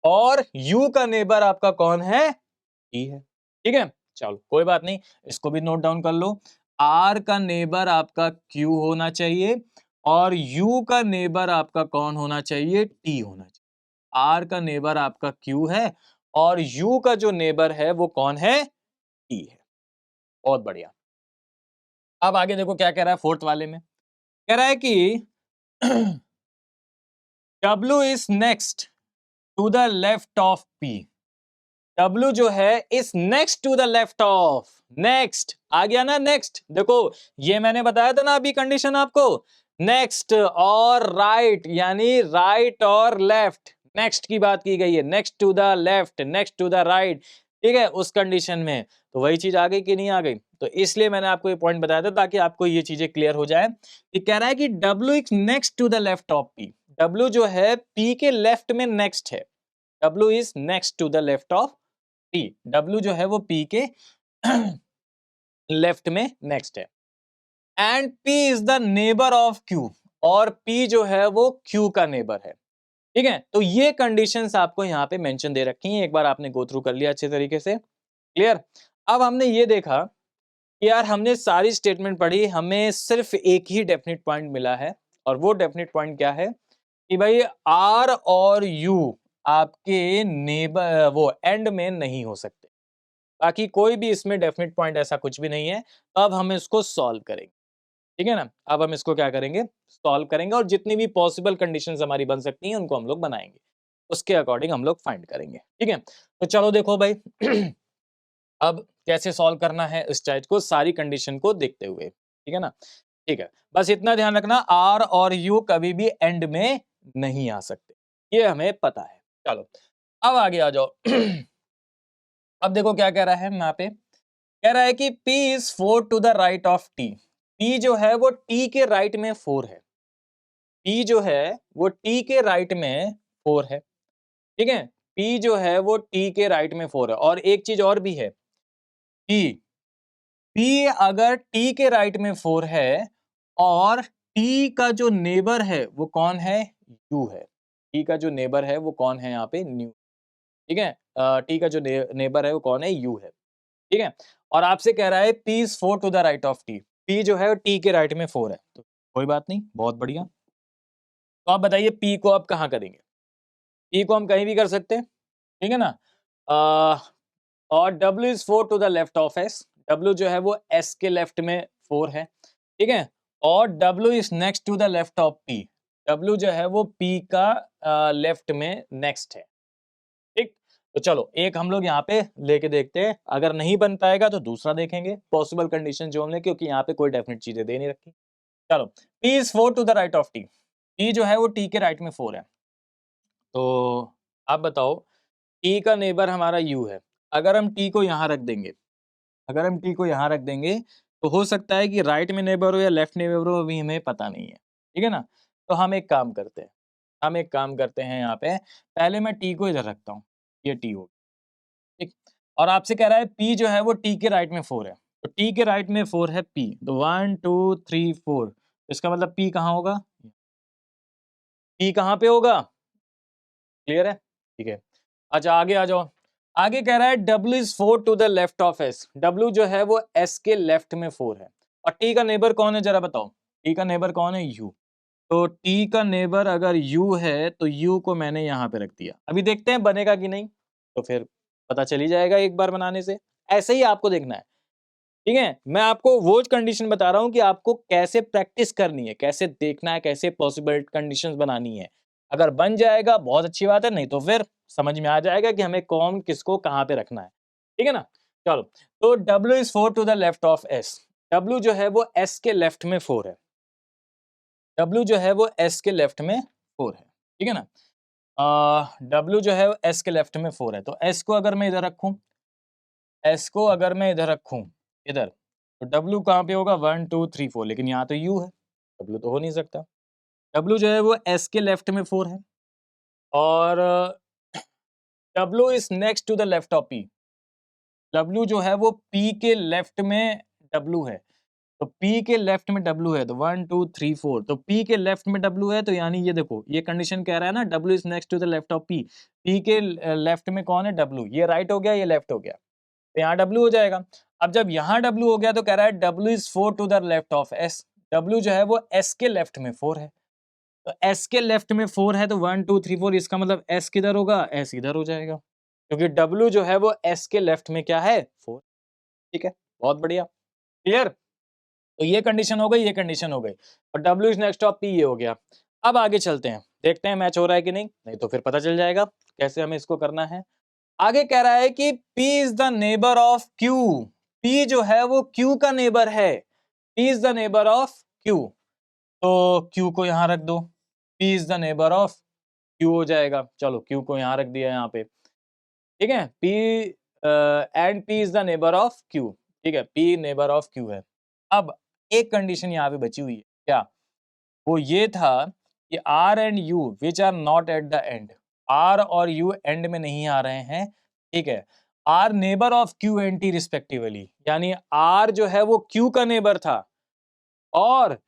और यू का नेबर आपका कौन है, टी है। ठीक है, चलो कोई बात नहीं, इसको भी नोट डाउन कर लो। आर का नेबर आपका क्यू होना चाहिए और यू का नेबर आपका कौन होना चाहिए, टी होना चाहिए। आर का नेबर आपका क्यू है और यू का जो नेबर है वो कौन है, टी है। बहुत बढ़िया। अब आगे देखो क्या कह रहा है फोर्थ वाले में, कह रहा है कि W is next to the left of P। W जो है is next to the left of, next आ गया ना, नेक्स्ट देखो ये मैंने बताया था ना अभी कंडीशन आपको, नेक्स्ट और राइट, यानी राइट और लेफ्ट, नेक्स्ट की बात की गई है, next to the left, next to the right. ठीक है, उस कंडीशन में तो वही चीज आ गई कि नहीं आ गई, तो इसलिए मैंने आपको ये पॉइंट बताया था ताकि आपको ये चीजें क्लियर हो जाए। कि कह रहा है कि W is next to the left of P, W जो है P के लेफ्ट में नेक्स्ट है, W is next to the left of P, W जो है वो P के लेफ्ट में नेक्स्ट है, and P is the neighbour of Q, और P जो है वो Q का नेबर है। ठीक है, तो ये कंडीशंस आपको यहाँ पे मेंशन दे रखी हैं, एक बार आपने गो थ्रू कर लिया अच्छे तरीके से। क्लियर, अब हमने ये देखा कि यार हमने सारी स्टेटमेंट पढ़ी, हमें सिर्फ एक ही डेफिनेट पॉइंट मिला है, और वो डेफिनेट पॉइंट क्या है कि भाई R और U आपके नेबर वो एंड में नहीं हो सकते, बाकी कोई भी इसमें डेफिनेट पॉइंट ऐसा कुछ भी नहीं है। अब हम इसको सॉल्व करेंगे। ठीक है ना। अब हम इसको क्या करेंगे, सॉल्व करेंगे और जितनी भी पॉसिबल कंडीशंस हमारी बन सकती हैं उनको हम लोग बनाएंगे, उसके अकॉर्डिंग हम लोग फाइंड करेंगे। ठीक है, तो चलो देखो भाई अब कैसे सॉल्व करना है इस चीज को, सारी कंडीशन को देखते हुए। ठीक है ना, ठीक है, बस इतना ध्यान रखना आर और यू कभी भी एंड में नहीं आ सकते, ये हमें पता है। चलो अब आगे आ जाओ अब देखो क्या कह रहा है यहाँ पे, कह रहा है कि P is 4 to the right of T। P जो है वो T के राइट में 4 है। P जो है वो T के राइट में 4 है। ठीक है, P जो है वो T के राइट में 4 है। और एक चीज और भी है, P P अगर T के राइट में 4 है और T का जो नेबर है वो कौन है, U है। T का जो नेबर है वो कौन है यहाँ पे, न्यू। ठीक है, T का जो नेबर है वो कौन है, U है। ठीक है, और आपसे कह रहा है P is 4 to the right of T। P जो है T के राइट में 4 है, तो कोई बात नहीं, बहुत बढ़िया। तो आप बताइए P को आप कहाँ करेंगे, P को हम कहीं भी कर सकते हैं। ठीक है ना, और W is 4 to the left of S। W जो है वो S के लेफ्ट में 4 है। ठीक है, और W is next to the left of P। W जो है वो P का लेफ्ट में नेक्स्ट है। ठीक, तो चलो एक हम लोग यहाँ पे लेके देखते हैं, अगर नहीं बन पाएगा तो दूसरा देखेंगे पॉसिबल कंडीशन जो हमने, क्योंकि यहाँ पे कोई डेफिनेट चीजें दे नहीं रखी। चलो P is 4 to the right of T। P जो है वो T के राइट में 4 है। तो आप बताओ T का नेबर हमारा U है। अगर हम T को यहाँ रख देंगे, अगर हम T को यहाँ रख देंगे तो हो सकता है कि राइट में नेबर हो या लेफ्ट नेबर हो, अभी हमें पता नहीं है। ठीक है ना, तो हम एक काम करते हैं, हम एक काम करते हैं यहाँ पे, पहले मैं T को इधर रखता हूँ, ये T हो, ठीक। और आपसे कह रहा है P जो है वो T के राइट में 4 है, तो T के राइट में 4 है P, तो 1 2 3 4, इसका मतलब P कहाँ होगा, P कहाँ पे होगा, क्लियर है, ठीक है। अच्छा आगे आ जाओ, आगे कह रहा है W is 4 to the left of S। W जो है वो S के लेफ्ट में 4 है, और T का नेबर कौन है जरा बताओ, T का नेबर कौन है, U। तो T का नेबर अगर U है तो U को मैंने यहाँ पे रख दिया, अभी देखते हैं बनेगा कि नहीं, तो फिर पता चल ही जाएगा एक बार बनाने से। ऐसे ही आपको देखना है, ठीक है, मैं आपको वो कंडीशन बता रहा हूँ कि आपको कैसे प्रैक्टिस करनी है, कैसे देखना है, कैसे पॉसिबल कंडीशंस बनानी है। अगर बन जाएगा बहुत अच्छी बात है, नहीं तो फिर समझ में आ जाएगा कि हमें कौन किसको कहाँ पे रखना है। ठीक है ना, चलो तो W is 4 to the left of S। W जो है वो S के लेफ्ट में 4 है, W जो है वो S के लेफ्ट में 4 है। ठीक है ना, W जो है S के लेफ्ट में 4 है, तो S को अगर मैं इधर रखूं, S को अगर मैं इधर रखूं, इधर, तो W कहाँ पे होगा, 1 2 3 4, लेकिन यहाँ तो U है, W तो हो नहीं सकता। W जो है वो S के लेफ्ट में 4 है, और W is next to the left of P। W जो है वो P के लेफ्ट में W है, तो P के लेफ्ट में W है, तो 1 2 3 4, तो P के लेफ्ट में W है, तो यानी ये देखो ये कंडीशन कह रहा है ना, W is next to the left of P। P के लेफ्ट में कौन है, W, ये राइट हो गया, ये लेफ्ट हो गया, तो यहाँ W हो जाएगा। अब जब यहाँ W हो गया तो कह रहा है W is 4 to the left of S। W जो है वो S के लेफ्ट में 4 है, तो S के लेफ्ट में 4 है, तो 1 2 3 4, इसका मतलब S किधर होगा, S इधर हो जाएगा, क्योंकि W जो है वो S के लेफ्ट में क्या है, 4। ठीक है, बहुत बढ़िया, क्लियर। तो ये कंडीशन हो गई, ये कंडीशन हो गई, और W is next of P ये हो गया। अब आगे चलते हैं, देखते हैं मैच हो रहा है कि नहीं, नहीं तो फिर पता चल जाएगा कैसे हमें इसको करना है। आगे कह रहा है कि P is the neighbour of Q। P जो है वो Q का नेबर है, P is the neighbour of Q, तो Q को यहां रख दो, P is the neighbour of Q हो जाएगा, चलो Q को यहां रख दिया यहाँ पे। ठीक है, P and P is the neighbour of Q। ठीक है, P नेबर ऑफ Q है। अब एक कंडीशन यहाँ पे बची हुई है, क्या, वो ये था कि R and U which are not at the end, R और U एंड में नहीं आ रहे हैं। ठीक है, R neighbour of Q and T respectively, यानी R जो है वो Q का नेबर था और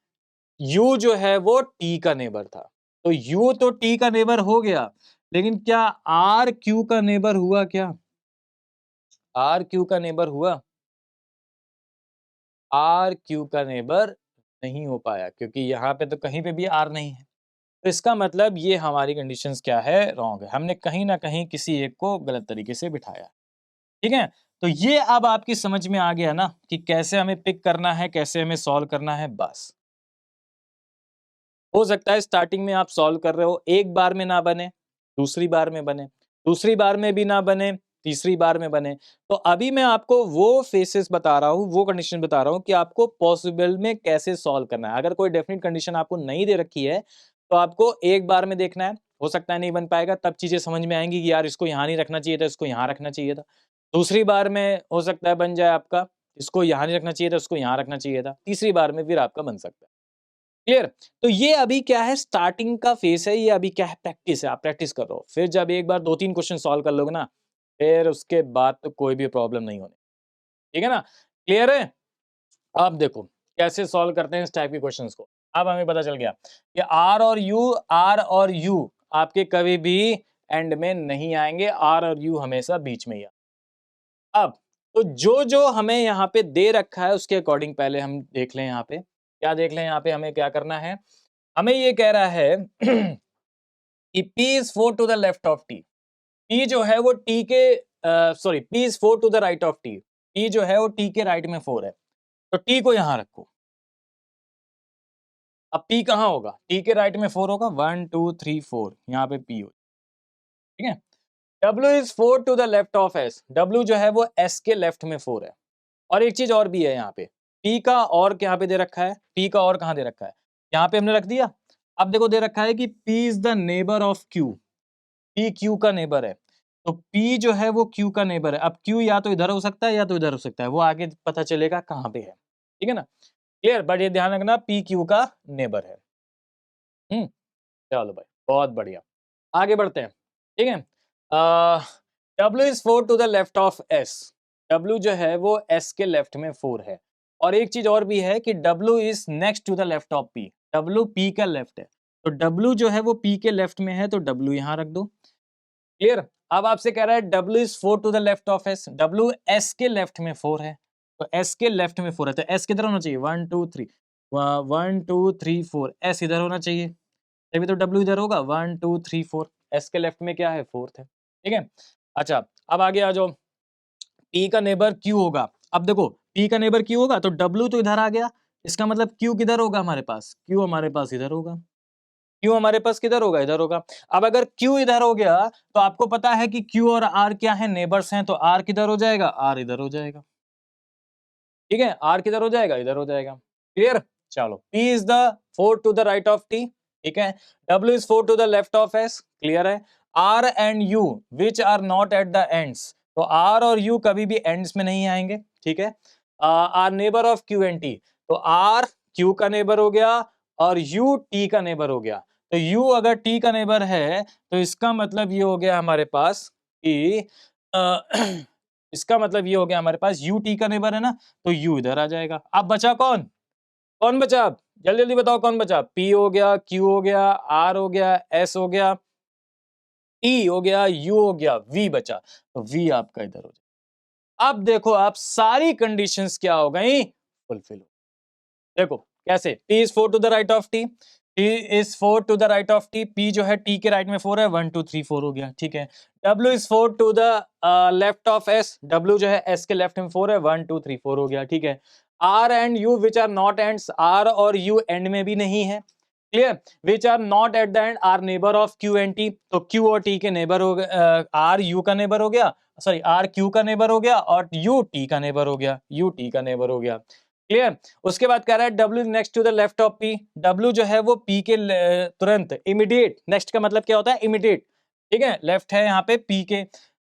U जो है वो T का नेबर था। तो U तो T का नेबर हो गया, लेकिन क्या R Q का नेबर हुआ, क्या R Q का नेबर हुआ, R Q का नेबर नहीं हो पाया, क्योंकि यहाँ पे तो कहीं पे भी R नहीं है। तो इसका मतलब ये हमारी कंडीशंस क्या है, रॉन्ग है, हमने कहीं ना कहीं किसी एक को गलत तरीके से बिठाया। ठीक है, तो ये अब आपकी समझ में आ गया ना कि कैसे हमें पिक करना है, कैसे हमें सॉल्व करना है, बस हो सकता है स्टार्टिंग में आप सॉल्व कर रहे हो, एक बार में ना बने, दूसरी बार में बने, दूसरी बार में भी ना बने, तीसरी बार में बने। तो अभी मैं आपको वो फेसेस बता रहा हूँ, वो कंडीशन बता रहा हूँ कि आपको पॉसिबल में कैसे सॉल्व करना है। अगर कोई डेफिनेट कंडीशन आपको नहीं दे रखी है तो आपको एक बार में देखना है, हो सकता है नहीं बन पाएगा, तब चीजें समझ में आएंगी कि यार इसको यहाँ नहीं रखना चाहिए था, इसको यहाँ रखना चाहिए था। दूसरी बार में हो सकता है बन जाए आपका, इसको यहाँ नहीं रखना चाहिए था, इसको यहाँ रखना चाहिए था। तीसरी बार में फिर आपका बन सकता है। क्लियर? तो ये अभी क्या है, स्टार्टिंग का फेस है, ये अभी क्या है, प्रैक्टिस है, आप प्रैक्टिस कर रहे हो। फिर जब एक बार 2-3 क्वेश्चन सॉल्व कर लोगे ना, फिर उसके बाद तो कोई भी प्रॉब्लम नहीं होनी। ठीक है ना? क्लियर है? अब देखो कैसे सॉल्व करते हैं इस टाइप के क्वेश्चंस को। अब हमें पता चल गया कि आर और यू आपके कभी भी एंड में नहीं आएंगे, आर और यू हमेशा बीच में ही आएंगे। अब तो जो जो हमें यहाँ पे दे रखा है उसके अकॉर्डिंग पहले हम देख लें। यहाँ पे क्या देख लें, यहाँ पे हमें क्या करना है, हमें ये कह रहा है कि P is 4 to the left of T। P जो है वो T के sorry P is 4 to the right of T। P जो है वो T के राइट में 4 है, तो T को यहां रखो। अब P कहां होगा, T के राइट में 4 होगा, 1 2 3 4 यहाँ पे P हो। ठीक है, W is 4 to the left of S। W जो है वो S के लेफ्ट में 4 है। और एक चीज और भी है यहाँ पे, P का और यहाँ पे दे रखा है, P का और कहां दे रखा है, यहाँ पे हमने रख दिया। अब देखो दे रखा है कि P is the neighbor of Q। P Q का नेबर है, तो P जो है वो Q का नेबर है। अब Q या तो इधर हो सकता है या तो इधर हो सकता है, वो आगे पता चलेगा कहाँ पे है। ठीक है ना, क्लियर? बट ये ध्यान रखना P Q का नेबर है। चलो भाई बहुत बढ़िया, आगे बढ़ते हैं। ठीक है, W is 4 to the left of S। W जो है वो S के लेफ्ट में 4 है। और एक चीज और भी है कि W is next to the left of P। W P का लेफ्ट है, तो W जो है वो P के लेफ्ट में है, तो W यहां रख दो। क्लियर? अब आपसे कह रहा है W is 4 to the left of S। W S के लेफ्ट में 4 है, तो S के लेफ्ट में 4 है, तो S किधर होना चाहिए, 1 2 3, 1 2 3 4, S इधर होना चाहिए, तभी तो W इधर होगा, 1 2 3 4। S के लेफ्ट में क्या है, 4th है। ठीक है, अच्छा अब आगे आ जाओ, P का नेबर Q होगा। अब देखो P का नेबर Q होगा तो W तो इधर आ गया, इसका मतलब Q किधर होगा हमारे पास, Q हमारे पास इधर होगा। Q हमारे पास किधर होगा, इधर होगा। अब अगर Q इधर हो गया तो आपको पता है कि Q और R क्या है, नेबर्स हैं, तो R किधर हो जाएगा, R इधर हो जाएगा। ठीक है, R किधर हो जाएगा, इधर हो जाएगा। क्लियर? चलो, P is the 4 to the right of T। ठीक है, W is 4 to the left of S। Clear है? R and U which are not at the ends। तो R और U कभी भी एंड्स में नहीं आएंगे। ठीक है, R neighbour of Q and T। तो R Q का नेबर हो गया और U T का नेबर हो गया। तो U अगर T का नेबर है तो इसका मतलब ये हो गया हमारे पास कि इसका मतलब ये हो गया हमारे पास U T का नेबर है ना, तो U इधर आ जाएगा। अब बचा कौन, कौन बचा, अब जल्दी जल्दी बताओ कौन बचा। P हो गया, Q हो गया, R हो गया, S हो गया, T हो गया, U हो गया, V बचा, तो V आपका इधर हो जाएगा। अब देखो आप सारी कंडीशंस क्या हो गई, फुलफिल हो। देखो कैसे, P is 4 to the right of T। P is 4 to the right of T। P जो है T के राइट में 4 है, 1 2 3 4 हो गया। ठीक है, W is 4 to the left of S। W जो है S के लेफ्ट में 4 है, 1 2 3 4 हो गया। ठीक है, R and U which are not ends। R और U एंड में भी नहीं है। Clear? Which are not at the end are neighbour of Q and T। तो Q और T के नेबर हो गए, R U का नेबर हो गया, सॉरी R Q का नेबर हो गया और U T का नेबर हो गया, U T का नेबर हो गया। क्लियर? उसके बाद कह रहा है W next to the left of P। W जो है वो P के तुरंत इमीडिएट, नेक्स्ट का मतलब क्या होता है, इमीडिएट। ठीक है, लेफ्ट है यहाँ पे P के,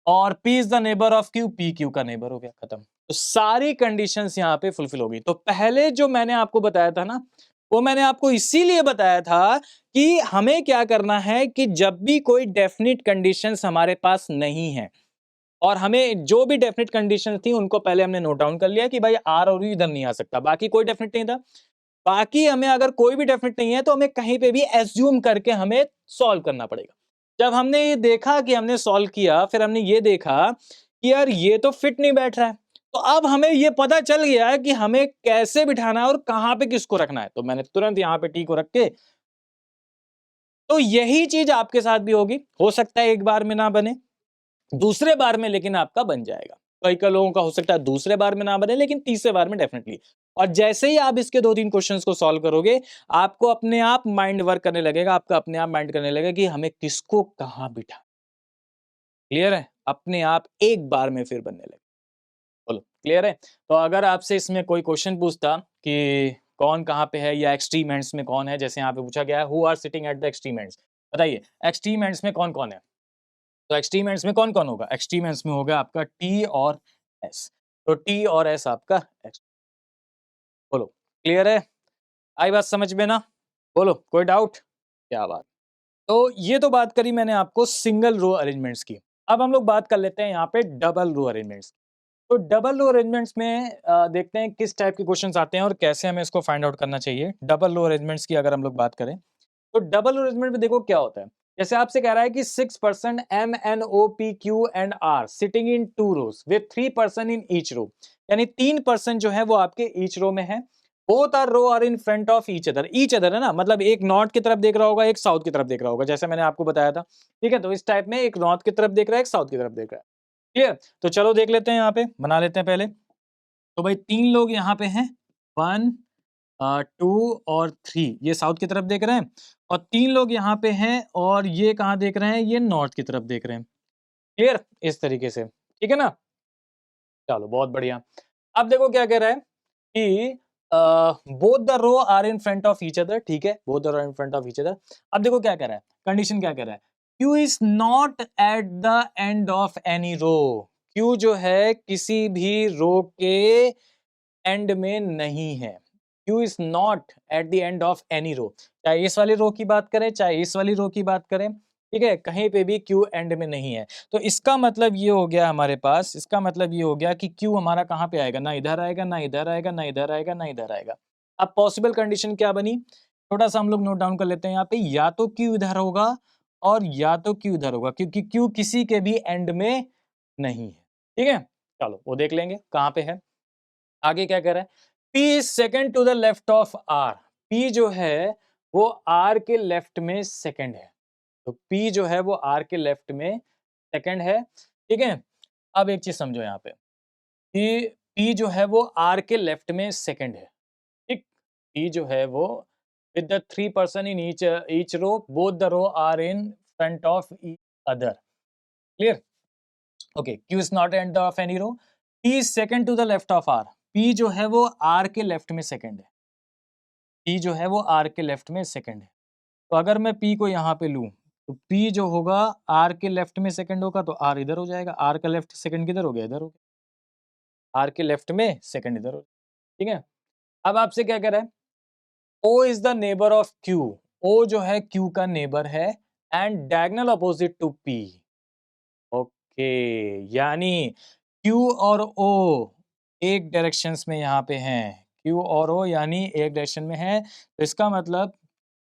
और P is the neighbour of Q, P Q का नेबर हो गया, खत्म। तो सारी कंडीशंस यहाँ पे फुलफिल हो गई। तो पहले जो मैंने आपको बताया था ना, वो मैंने आपको इसीलिए बताया था कि हमें क्या करना है कि जब भी कोई डेफिनेट कंडीशंस हमारे पास नहीं है और हमें जो भी डेफिनेट कंडीशन थी उनको पहले हमने नोट डाउन कर लिया कि भाई आर और यू इधर नहीं आ सकता, बाकी कोई डेफिनेट नहीं था। बाकी हमें अगर कोई भी डेफिनेट नहीं है तो हमें कहीं पे भी एज्यूम करके हमें सॉल्व करना पड़ेगा। जब हमने ये देखा कि हमने सॉल्व किया, फिर हमने ये देखा कि यार ये तो फिट नहीं बैठ रहा है, तो अब हमें ये पता चल गया है कि हमें कैसे बिठाना है और कहां पे किसको रखना है, तो मैंने तुरंत यहाँ पे टी को रख के, तो यही चीज आपके साथ भी होगी। हो सकता है एक बार में ना बने, दूसरे बार में लेकिन आपका बन जाएगा। कई लोगों का हो सकता है दूसरे बार में ना बने, लेकिन तीसरे बार में डेफिनेटली। और जैसे ही आप इसके 2-3 क्वेश्चंस को सॉल्व करोगे, आपको अपने आप माइंड वर्क करने लगेगा, आपका अपने आप माइंड करने लगेगा कि हमें किसको कहां बिठा। क्लियर है? अपने आप एक बार में फिर बनने लगे। बोलो क्लियर है? तो अगर आपसे इसमें कोई क्वेश्चन पूछता कि कौन कहाँ पे है या एक्सट्रीम एंड्स में कौन है, जैसे यहाँ पे पूछा गया है who are sitting at the extreme ends, बताइए एक्सट्रीम एंड्स में कौन-कौन है? तो एक्सट्रीम एंड्स में कौन-कौन होगा? एक्सट्रीम एंड्स में होगा आपका टी और एस। तो टी और एस आपका एक्स। बोलो क्लियर है? आई बात समझ में ना? बोलो कोई डाउट? क्या बात। तो ये तो बात करी मैंने आपको सिंगल रो अरेंजमेंट्स की। अब हम लोग बात कर लेते हैं यहाँ पे डबल रो अरेंजमेंट्स। तो डबल रो अरेंजमेंट्स में देखते हैं किस टाइप के क्वेश्चंस आते हैं और कैसे हमें इसको फाइंड आउट करना चाहिए। डबल रो अरेंजमेंट्स की अगर हम लोग बात करें, तो डबल अरेंजमेंट में देखो क्या होता है। जैसे आपसे कह रहा है कि 6 person M N O P Q and R sitting in 2 rows with 3 person in each row, यानी 3 पर्सन जो है वो आपके ईच रो में है। Both are row are in front of each other है ना, मतलब एक नॉर्थ की तरफ देख रहा होगा, एक साउथ की तरफ देख रहा होगा, जैसे मैंने आपको बताया था। ठीक है, तो इस टाइप में एक नॉर्थ की तरफ देख रहा है, एक साउथ की तरफ देख रहा है। क्लियर? तो चलो देख लेते हैं, यहाँ पे बना लेते हैं पहले। तो भाई 3 लोग यहाँ पे हैं, 1 2 और 3 ये साउथ की तरफ देख रहे हैं, और 3 लोग यहाँ पे हैं और ये कहाँ देख रहे हैं, ये नॉर्थ की तरफ देख रहे हैं। क्लियर? इस तरीके से, ठीक है ना? चलो बहुत बढ़िया। अब देखो क्या कह रहा है कि both the row are in front of each other, ठीक है, both the row in front of each other. अब देखो क्या कह रहा है, कंडीशन क्या कह रहा है, Q is not at the end of any row. Q जो है किसी भी रो के एंड में नहीं है। Q is not at the end of any row, चाहे इस वाली रो की बात करें चाहे इस वाली रो की बात करें, ठीक है, कहीं पे भी क्यू एंड में नहीं है। तो इसका मतलब ये हो गया हमारे पास, इसका मतलब ये हो गया कि क्यू हमारा कहाँ पे आएगा, ना इधर आएगा ना इधर आएगा ना इधर आएगा ना इधर आएगा। अब पॉसिबल कंडीशन क्या बनी, थोड़ा सा हम लोग नोट डाउन कर लेते हैं यहाँ पे, या तो क्यू इधर होगा और या तो क्यू इधर होगा, क्योंकि क्यू किसी के भी एंड में नहीं है। ठीक है, चलो वो देख लेंगे कहाँ पे है। आगे क्या कह रहा है, P is second to the left of R। P जो है वो R के लेफ्ट में सेकेंड है। तो P जो है वो R के लेफ्ट में सेकेंड है। ठीक है, अब एक चीज समझो यहाँ पे कि P जो है वो R के लेफ्ट में सेकेंड है। ठीक, P जो है वो with the 3 person in each row, both the row are in front of each other. Clear? Okay, Q is not end of any row. P is second to the left of R. P जो है वो R के left में second है। P जो है वो R के लेफ्ट में सेकंड है। तो अगर मैं P को यहाँ पे लूँ, तो P जो होगा R के लेफ्ट में सेकंड होगा, तो R इधर हो जाएगा। R का लेफ्ट सेकंड किधर हो गया, इधर हो गया। R के लेफ्ट में सेकंड इधर हो, ठीक है। अब आपसे क्या कह रहा है, O is the neighbour of Q। O जो है Q का नेबर है and diagonal opposite to P। Okay, यानी Q और O एक डायरेक्शंस में यहाँ पे हैं। Q और O यानी एक डायरेक्शन में है, तो इसका मतलब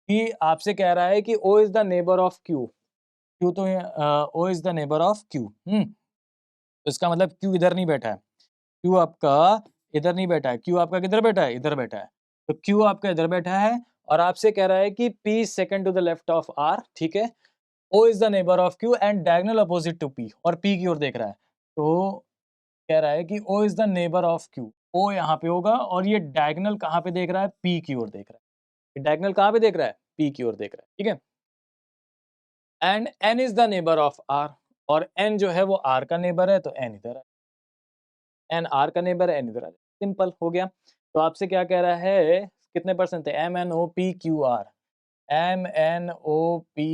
कि आपसे कह रहा है कि O is the neighbour of Q। Q तो O is the neighbour of Q। तो इसका मतलब Q इधर नहीं बैठा है, Q आपका इधर नहीं बैठा है, Q आपका किधर बैठा है, इधर बैठा है। तो Q आपका इधर बैठा है और आपसे कह रहा है कि P second to the left of R, ठीक है। O is the neighbour of Q and diagonal opposite to P, और P की ओर देख रहा है। तो कह रहा है कि O is the neighbour of Q। O यहाँ पे होगा और ये डायगोनल कहाँ पे देख रहा है, P की ओर देख रहा है। डायगोनल कहाँ पे देख रहा है, P की ओर देख रहा है, ठीक है। And N is the neighbour of R, और N जो है वो R का नेबर है, तो N इधर है। N R का नेबर है, N इधर है। सिंपल हो गया। तो आपसे क्या कह रहा है, कितने परसेंट थे, M N O P Q R। M N O P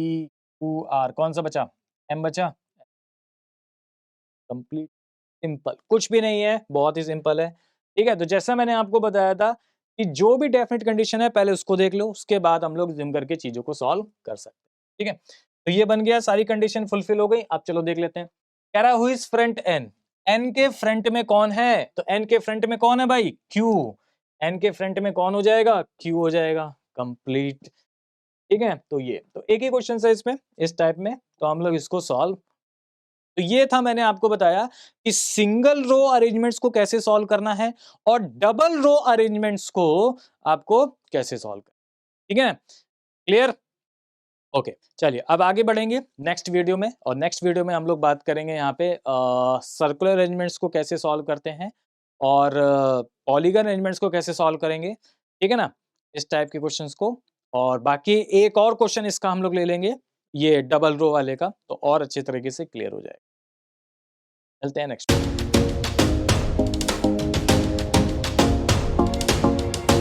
Q R कौन सा बचा, M बचा। कंप्लीट, सिंपल, कुछ भी नहीं है, बहुत ही सिंपल है। ठीक है, तो जैसा मैंने आपको बताया था कि जो भी डेफिनेट कंडीशन है पहले उसको देख लो, उसके बाद हम लोग जिम करके चीजों को सॉल्व कर सकते हैं। ठीक है, तो ये बन गया, सारी कंडीशन फुलफिल हो गई। अब चलो देख लेते हैं। कह रहा है who is front N, N के फ्रंट में कौन है, तो एन के फ्रंट में कौन है भाई, क्यू। एन के फ्रंट में कौन हो जाएगा, क्यू हो जाएगा, कंप्लीट। ठीक है, तो ये तो एक ही क्वेश्चन है इसमें, इस टाइप में, तो हम लोग इसको सॉल्व। तो ये था, मैंने आपको बताया कि सिंगल रो अरेंजमेंट्स को कैसे सॉल्व करना है और डबल रो अरेंजमेंट्स को आपको कैसे सॉल्व करना है। ठीक है, क्लियर। ओके, चलिए अब आगे बढ़ेंगे नेक्स्ट वीडियो में, और नेक्स्ट वीडियो में हम लोग बात करेंगे यहाँ पे सर्कुलर अरेंजमेंट्स को कैसे सॉल्व करते हैं, और पॉलीगन अरेंजमेंट्स को कैसे सॉल्व करेंगे, ठीक है ना? इस टाइप के क्वेश्चंस को, और बाकी एक और क्वेश्चन इसका हम लोग ले लेंगे, ये डबल रो वाले का, तो और अच्छे तरीके से क्लियर हो जाएगा। मिलते हैं नेक्स्ट।